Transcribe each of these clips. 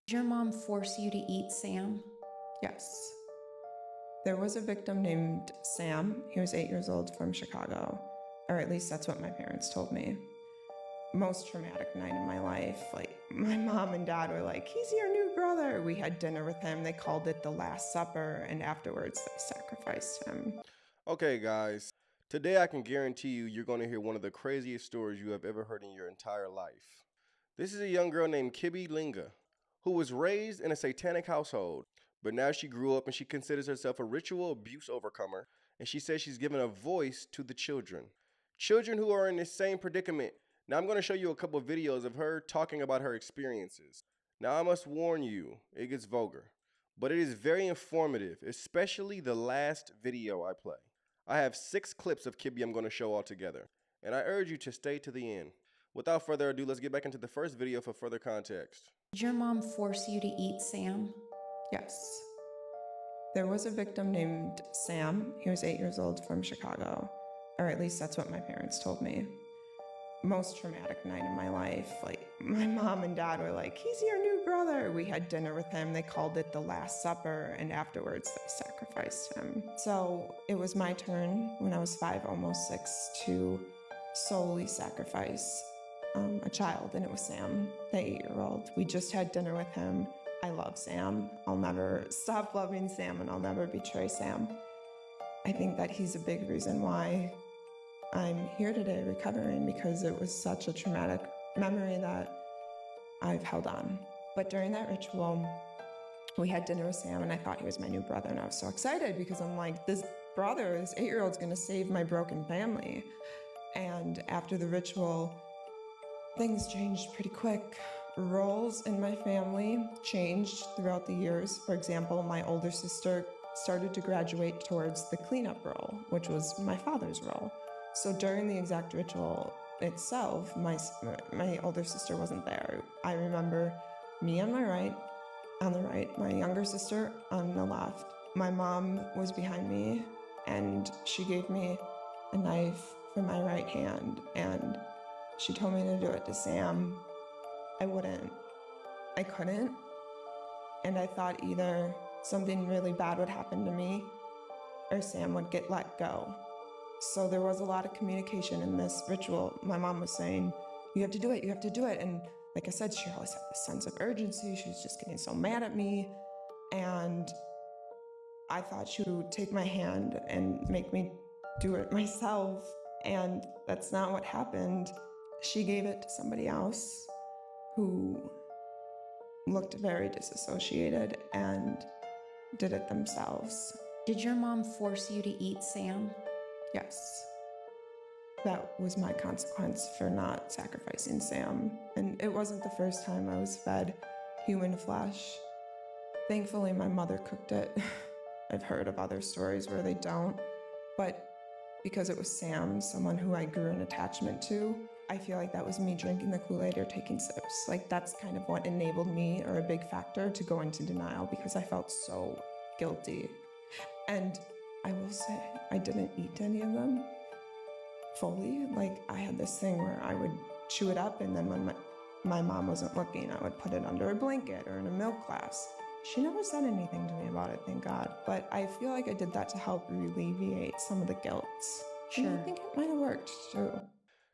Did your mom force you to eat Sam? Yes. There was a victim named Sam. He was 8 years old from Chicago, or at least that's what my parents told me. Most traumatic night in my life. Like, my mom and dad were like, he's your new brother. We had dinner with him. They called it the Last Supper, and afterwards they sacrificed him. Okay, guys. Today I can guarantee you're going to hear one of the craziest stories you have ever heard in your entire life. This is a young girl named Kibby Linga, who was raised in a satanic household, but now she grew up and she considers herself a ritual abuse overcomer, and she says she's given a voice to the children. Children who are in this same predicament. Now I'm going to show you a couple of videos of her talking about her experiences. Now I must warn you, it gets vulgar, but it is very informative, especially the last video I play. I have 6 clips of Kibby I'm going to show all together, and I urge you to stay to the end. Without further ado, let's get back into the first video for further context. Did your mom force you to eat Sam? Yes. There was a victim named Sam. He was 8 years old from Chicago, or at least that's what my parents told me. Most traumatic night in my life. Like, my mom and dad were like, he's your new brother. We had dinner with him. They called it the Last Supper, and afterwards they sacrificed him. So it was my turn when I was 5, almost 6, to solely sacrifice a child, and it was Sam, the 8-year-old. We just had dinner with him. I love Sam. I'll never stop loving Sam, and I'll never betray Sam. I think that he's a big reason why I'm here today recovering, because it was such a traumatic memory that I've held on. But during that ritual, we had dinner with Sam, and I thought he was my new brother, and I was so excited because I'm like, this 8-year-old's gonna save my broken family. And after the ritual, things changed pretty quick. Roles in my family changed throughout the years. For example, my older sister started to graduate towards the cleanup role, which was my father's role. So during the exact ritual itself, my older sister wasn't there. I remember me on the right, my younger sister on the left. My mom was behind me, and she gave me a knife for my right hand, and she told me to do it to Sam. I wouldn't. I couldn't. And I thought either something really bad would happen to me or Sam would get let go. So there was a lot of communication in this ritual. My mom was saying, you have to do it, you have to do it. And like I said, she always had this sense of urgency. She was just getting so mad at me. And I thought she would take my hand and make me do it myself. And that's not what happened. She gave it to somebody else who looked very disassociated and did it themselves. Did your mom force you to eat Sam? Yes. That was my consequence for not sacrificing Sam. And it wasn't the first time I was fed human flesh. Thankfully, my mother cooked it. I've heard of other stories where they don't. But because it was Sam, someone who I grew an attachment to, I feel like that was me drinking the Kool-Aid or taking sips. Like, that's kind of what enabled me, or a big factor, to go into denial, because I felt so guilty. And I will say, I didn't eat any of them fully. Like, I had this thing where I would chew it up, and then when my mom wasn't looking, I would put it under a blanket or in a milk glass. She never said anything to me about it, thank God. But I feel like I did that to help alleviate some of the guilt. Sure. And I think it might have worked, too.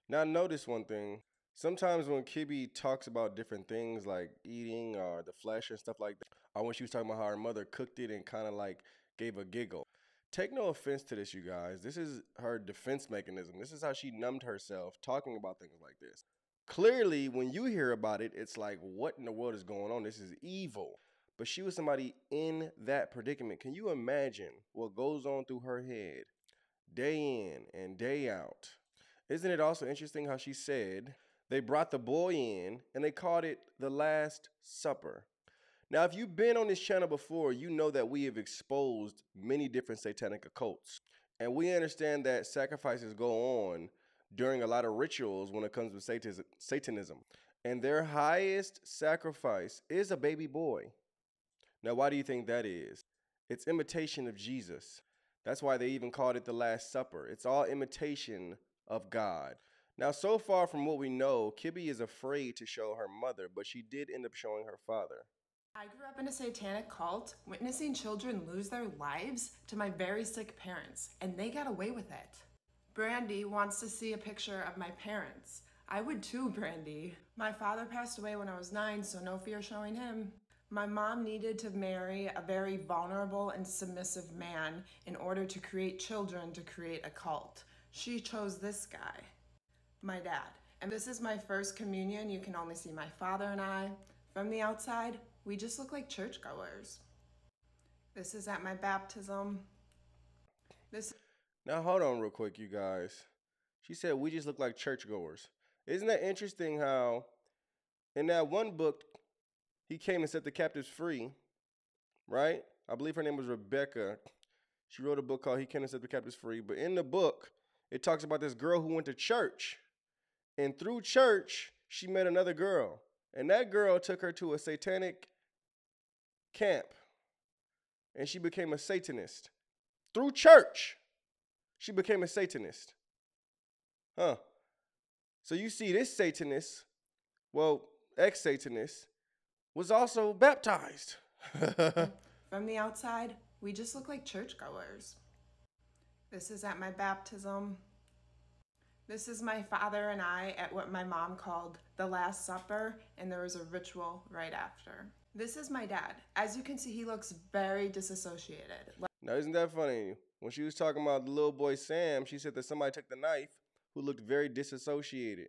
Now notice one thing. Sometimes when Kibby talks about different things like eating or the flesh and stuff like that, or when she was talking about how her mother cooked it and kind of like gave a giggle. Take no offense to this, you guys. This is her defense mechanism. This is how she numbed herself talking about things like this. Clearly, when you hear about it, it's like, what in the world is going on? This is evil. But she was somebody in that predicament. Can you imagine what goes on through her head day in and day out? Isn't it also interesting how she said they brought the boy in and they called it the Last Supper? Now, if you've been on this channel before, you know that we have exposed many different satanic occults. And we understand that sacrifices go on during a lot of rituals when it comes to Satanism. And their highest sacrifice is a baby boy. Now, why do you think that is? It's imitation of Jesus. That's why they even called it the Last Supper. It's all imitation of God. Now, so far from what we know, Kibby is afraid to show her mother, but she did end up showing her father. I grew up in a satanic cult, witnessing children lose their lives to my very sick parents, and they got away with it. Brandy wants to see a picture of my parents. I would too, Brandy. My father passed away when I was 9, so no fear showing him. My mom needed to marry a very vulnerable and submissive man in order to create children to create a cult. She chose this guy, my dad. And this is my first communion. You can only see my father and I. From the outside, we just look like churchgoers. This is at my baptism. Now hold on real quick, you guys. She said we just look like churchgoers. Isn't that interesting how in that one book he came and set the captives free, right? I believe her name was Rebecca. She wrote a book called He Came and Set the Captives Free. But in the book, it talks about this girl who went to church. And through church, she met another girl. And that girl took her to a satanic camp. And she became a Satanist. Through church, she became a Satanist. Huh. So you see this Satanist, well, ex-Satanist, was also baptized. From the outside, we just look like churchgoers. This is at my baptism. This is my father and I at what my mom called the Last Supper, and there was a ritual right after. This is my dad. As you can see, he looks very disassociated. Now, isn't that funny? When she was talking about the little boy Sam, she said that somebody took the knife who looked very disassociated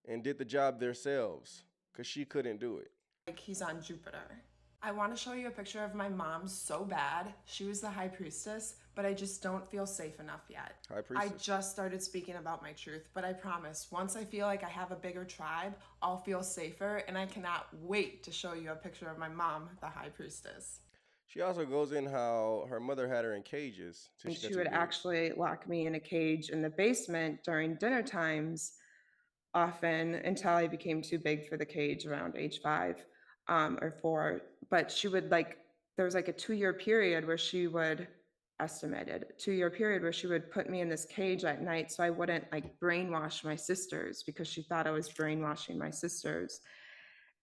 and did the job themselves because she couldn't do it. Like he's on Jupiter. I want to show you a picture of my mom so bad. She was the high priestess, but I just don't feel safe enough yet. High priestess. I just started speaking about my truth, but I promise, once I feel like I have a bigger tribe, I'll feel safer, and I cannot wait to show you a picture of my mom, the high priestess. She also goes in how her mother had her in cages. And she would actually lock me in a cage in the basement during dinner times, often until I became too big for the cage around age 5 or 4. But she would there was like a 2-year period where she would, estimated 2-year period where she would put me in this cage at night so I wouldn't like brainwash my sisters because she thought I was brainwashing my sisters.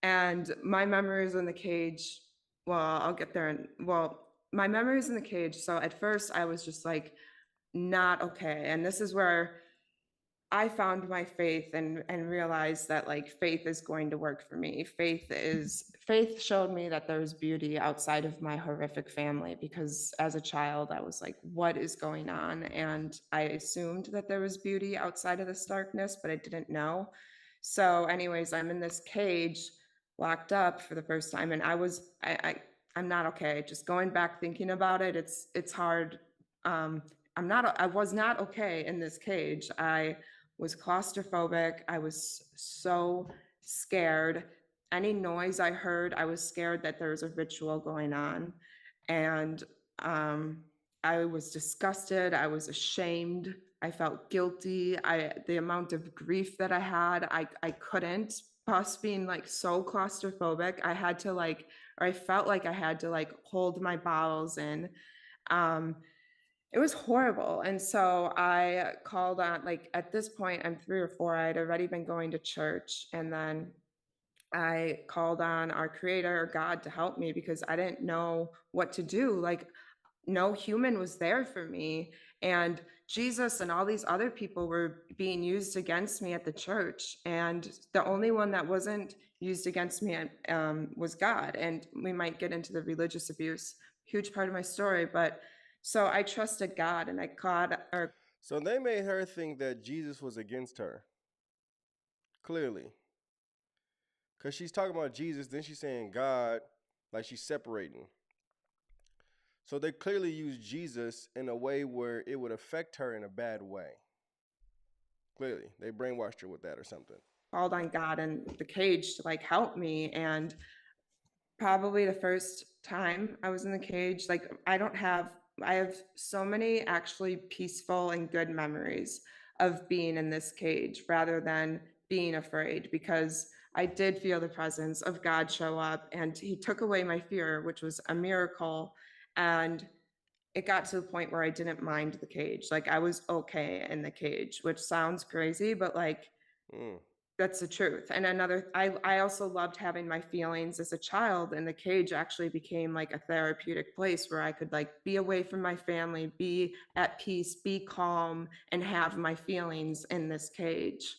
And my memories in the cage, well, I'll get there. My memories in the cage. So at first I was just like, not okay. And this is where I found my faith and realized that like faith is going to work for me. Faith showed me that there's beauty outside of my horrific family, because as a child I was like, what is going on? And I assumed that there was beauty outside of this darkness, but I didn't know. So anyways, I'm in this cage locked up for the first time, and I'm not okay. Just going back thinking about it, it's hard. I was not okay in this cage. I was claustrophobic. I was so scared. Any noise I heard, I was scared that there was a ritual going on. And I was disgusted. I was ashamed. I felt guilty. The amount of grief that I had, I couldn't. Plus being like so claustrophobic, I had to or I felt like I had to hold my bowels in. It was horrible. And so I called on, at this point, I'm 3 or 4, I had already been going to church. And then I called on our creator, God, to help me because I didn't know what to do. No human was there for me. And Jesus and all these other people were being used against me at the church. And the only one that wasn't used against me was God. And we might get into the religious abuse, huge part of my story. But so I trusted God, and So they made her think that Jesus was against her. Clearly. Because she's talking about Jesus, then she's saying God, like she's separating. So they clearly used Jesus in a way where it would affect her in a bad way. Clearly. They brainwashed her with that or something. Called on God in the cage to help me. And probably the first time I was in the cage, I have so many actually peaceful and good memories of being in this cage rather than being afraid, because I did feel the presence of God show up and he took away my fear, which was a miracle. And it got to the point where I didn't mind the cage. I was okay in the cage, which sounds crazy, but That's the truth. And I also loved having my feelings as a child, and the cage actually became like a therapeutic place where I could like be away from my family, be at peace, be calm, and have my feelings in this cage.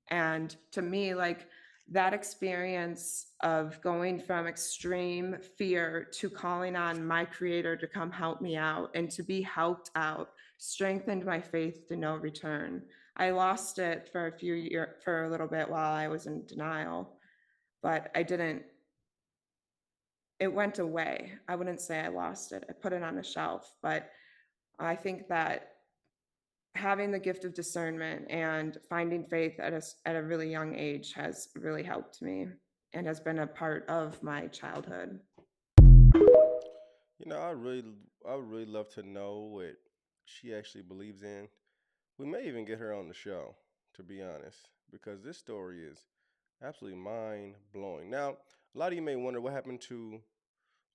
And to me, like that experience of going from extreme fear to calling on my creator to come help me out and to be helped out strengthened my faith to no return. I lost it for for a little bit while I was in denial, but I didn't, it went away. I wouldn't say I lost it. I put it on a shelf, but I think that having the gift of discernment and finding faith at a really young age has really helped me and has been a part of my childhood. You know, I would really love to know what she actually believes in. We may even get her on the show, to be honest, because this story is absolutely mind blowing. Now, a lot of you may wonder what happened to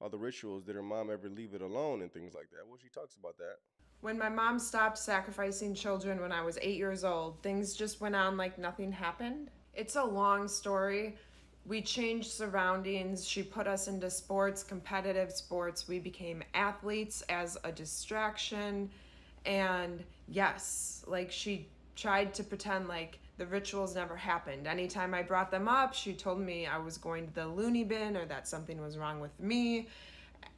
all the rituals. Did her mom ever leave it alone and things like that? Well, she talks about that. When my mom stopped sacrificing children when I was 8 years old, things just went on like nothing happened. It's a long story. We changed surroundings. She put us into sports, competitive sports. We became athletes as a distraction. And yes, like she tried to pretend like the rituals never happened. Anytime I brought them up, she told me I was going to the loony bin or that something was wrong with me.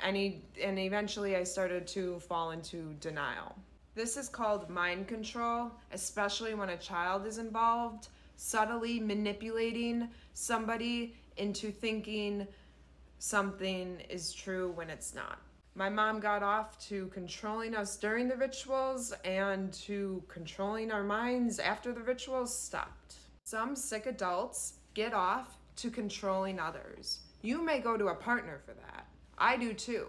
And eventually I started to fall into denial. This is called mind control, especially when a child is involved, subtly manipulating somebody into thinking something is true when it's not. My mom got off to controlling us during the rituals and to controlling our minds after the rituals stopped. Some sick adults get off to controlling others. You may go to a partner for that. I do too.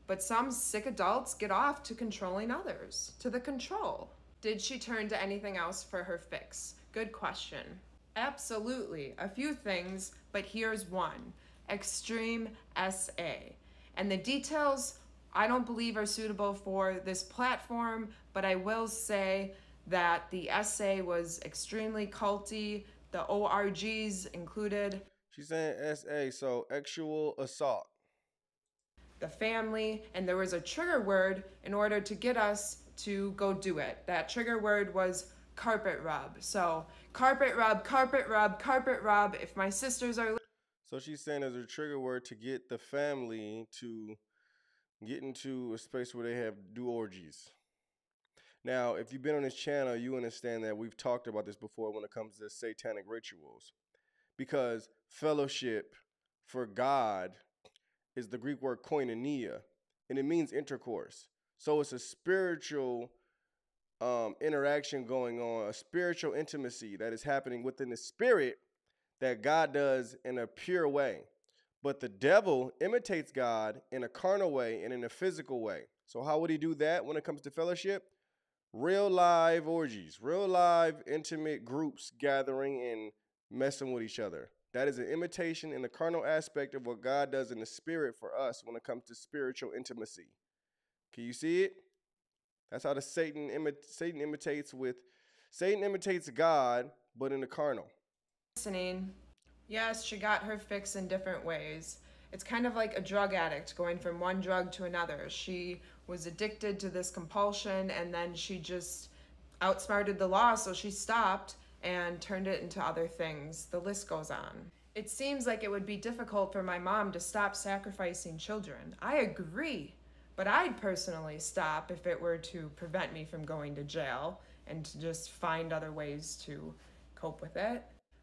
But some sick adults get off to controlling others, to the control. Did she turn to anything else for her fix? Good question. Absolutely. A few things, but here's one. Extreme SA. And the details I don't believe are suitable for this platform, but I will say that the SA was extremely culty. The ORGs included She's saying SA, so actual assault. the family, and there was a trigger word in order to get us to go do it. That trigger word was carpet rub. So carpet rub, carpet rub, carpet rub. If my sisters are So she's saying there's a trigger word to get the family to get into a space where they have do orgies. Now, if you've been on this channel, you understand that we've talked about this before when it comes to satanic rituals. Because fellowship for God is the Greek word koinonia, and it means intercourse. So it's a spiritual interaction going on, a spiritual intimacy that is happening within the spirit that God does in a pure way. But the devil imitates God in a carnal way and in a physical way. So how would he do that when it comes to fellowship? Real live orgies, real live intimate groups gathering and messing with each other. That is an imitation in the carnal aspect of what God does in the spirit for us when it comes to spiritual intimacy. Can you see it? That's how Satan imitates God, but in the carnal. listening, yes, she got her fix in different ways. It's kind of like a drug addict going from one drug to another. She was addicted to this compulsion and then she just outsmarted the law, so she stopped and turned it into other things. The list goes on. It seems like it would be difficult for my mom to stop sacrificing children. I agree, but I'd personally stop if it were to prevent me from going to jail and to just find other ways to cope with it.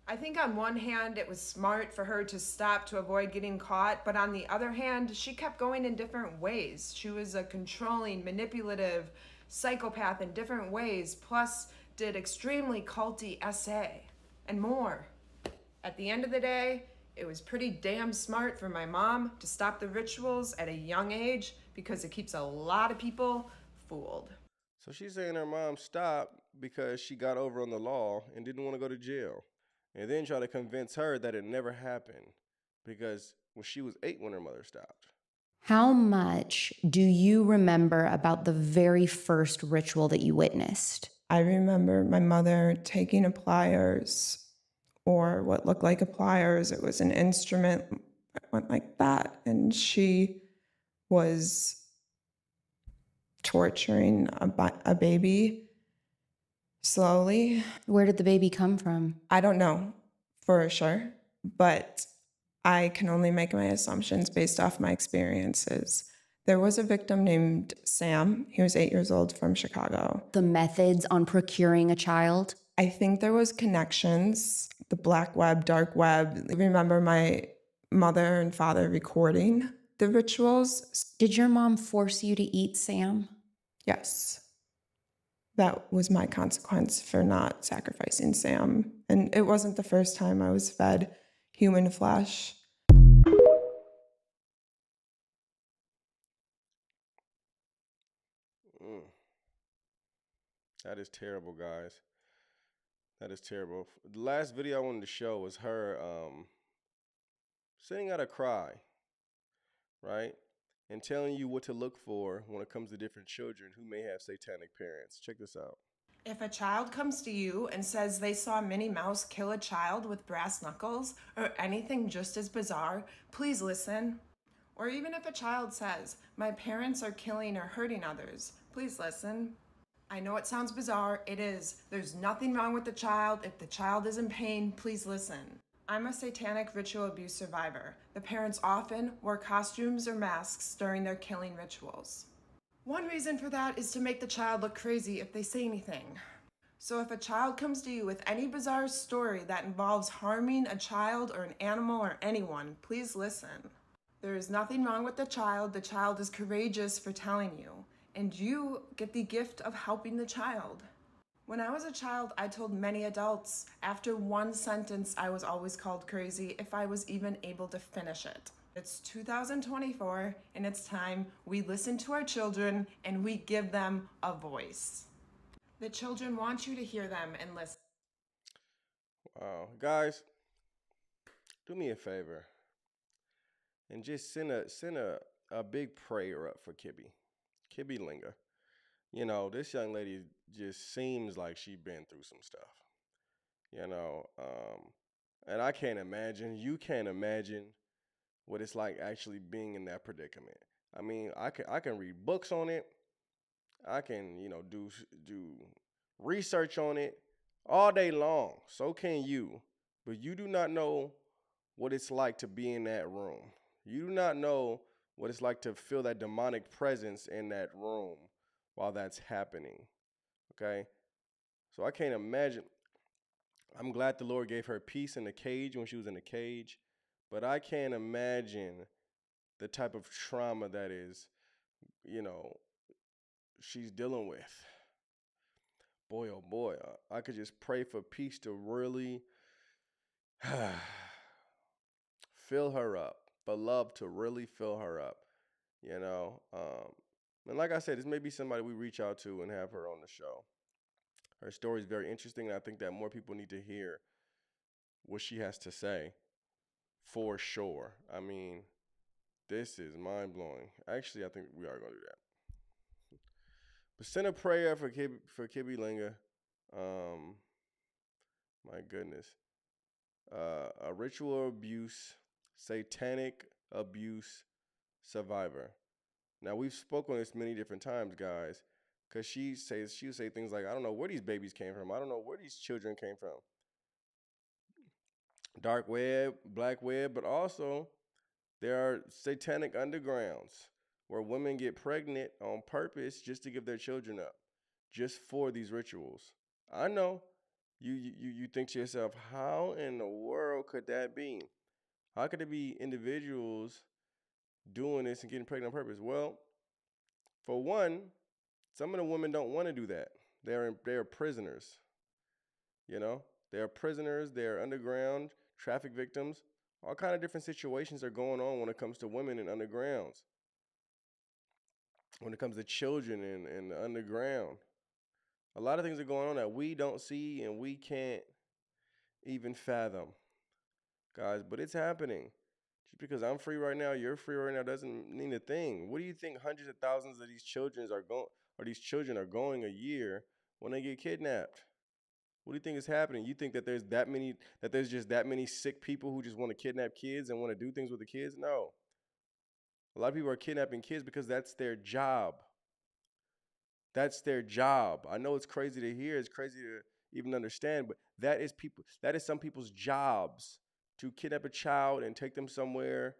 I think on one hand it was smart for her to stop to avoid getting caught, but on the other hand, she kept going in different ways. She was a controlling, manipulative psychopath in different ways, plus did extremely culty SA and more. At the end of the day, it was pretty damn smart for my mom to stop the rituals at a young age because it keeps a lot of people fooled. So she's saying her mom stopped because she got over on the law and didn't want to go to jail. And then try to convince her that it never happened because when she was 8 when her mother stopped. How much do you remember about the very first ritual that you witnessed? I remember my mother taking a pliers, or what looked like a pliers. It was an instrument. It went like that. And she was torturing a baby slowly. Where did the baby come from? I don't know for sure, but I can only make my assumptions based off my experiences. There was a victim named Sam. He was 8 years old from Chicago. The methods on procuring a child? I think there was connections, the black web, dark web. I remember my mother and father recording the rituals. Did your mom force you to eat Sam? Yes. That was my consequence for not sacrificing Sam. And it wasn't the first time I was fed human flesh. Mm. That is terrible, guys. That is terrible. The last video I wanted to show was her sitting out a cry, right? And telling you what to look for when it comes to different children who may have satanic parents. Check this out. If a child comes to you and says they saw Minnie Mouse kill a child with brass knuckles or anything just as bizarre, please listen. Or even if a child says, my parents are killing or hurting others, please listen. I know it sounds bizarre, it is. There's nothing wrong with the child. If the child is in pain, please listen. I'm a satanic ritual abuse survivor. The parents often wore costumes or masks during their killing rituals. One reason for that is to make the child look crazy if they say anything. So if a child comes to you with any bizarre story that involves harming a child or an animal or anyone, please listen. There is nothing wrong with the child. The child is courageous for telling you, and you get the gift of helping the child. When I was a child, I told many adults. After one sentence, I was always called crazy if I was even able to finish it. It's 2024, and it's time we listen to our children and we give them a voice. The children want you to hear them and listen. Wow. Guys, do me a favor and just send a big prayer up for Kibby Linga. You know, this young lady just seems like she's been through some stuff. You know, and I can't imagine, you can't imagine what it's like actually being in that predicament. I mean, I can read books on it. I can, you know, do research on it all day long. So can you. But you do not know what it's like to be in that room. You do not know what it's like to feel that demonic presence in that room while that's happening. Okay? So I can't imagine. I'm glad the Lord gave her peace in the cage when she was in the cage, but I can't imagine the type of trauma that is, you know, she's dealing with. Boy, oh boy, I could just pray for peace to really fill her up, for love to really fill her up, you know. And like I said, this may be somebody we reach out to and have her on the show. Her story is very interesting, and I think that more people need to hear what she has to say for sure. I mean, this is mind blowing. Actually, I think we are going to do that. But send a prayer for Kibby Linga. My goodness. A ritual abuse, satanic abuse survivor. Now, we've spoken on this many different times, guys, because she'll say things like, I don't know where these babies came from. I don't know where these children came from. Dark web, black web, but also there are satanic undergrounds where women get pregnant on purpose just to give their children up, just for these rituals. I know you think to yourself, how in the world could that be? How could it be individuals doing this and getting pregnant on purpose? Well, for one, some of the women don't want to do that. They're prisoners. You know, they're prisoners. They're underground traffic victims. All kind of different situations are going on when it comes to women in undergrounds. When it comes to children in the underground, a lot of things are going on that we don't see and we can't even fathom, guys. But it's happening. Just because I'm free right now, you're free right now doesn't mean a thing. What do you think hundreds of thousands of these children are going a year when they get kidnapped? What do you think is happening? You think that there's just that many sick people who just want to kidnap kids and want to do things with the kids? No. A lot of people are kidnapping kids because that's their job. That's their job. I know it's crazy to hear, it's crazy to even understand, but that is some people's jobs, to kidnap a child and take them somewhere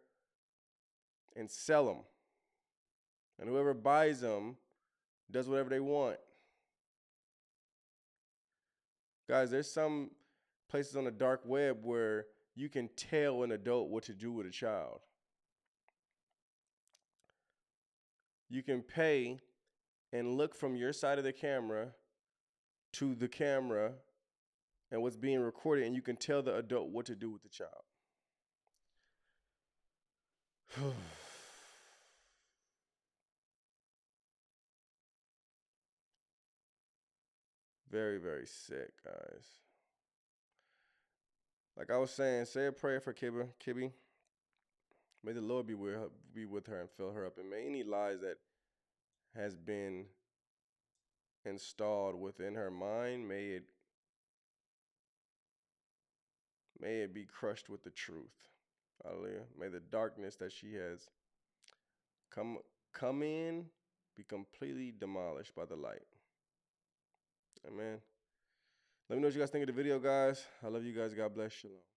and sell them. And whoever buys them does whatever they want. Guys, there's some places on the dark web where you can tell an adult what to do with a child. You can pay and look from your side of the camera to the camera and what's being recorded, and you can tell the adult what to do with the child. Very, very sick, guys. Like I was saying, say a prayer for Kibby. May the Lord be with her and fill her up. And may any lies that has been installed within her mind, may it be crushed with the truth. Hallelujah. May the darkness that she has come in be completely demolished by the light. Amen. Let me know what you guys think of the video, guys. I love you guys. God bless. Shalom.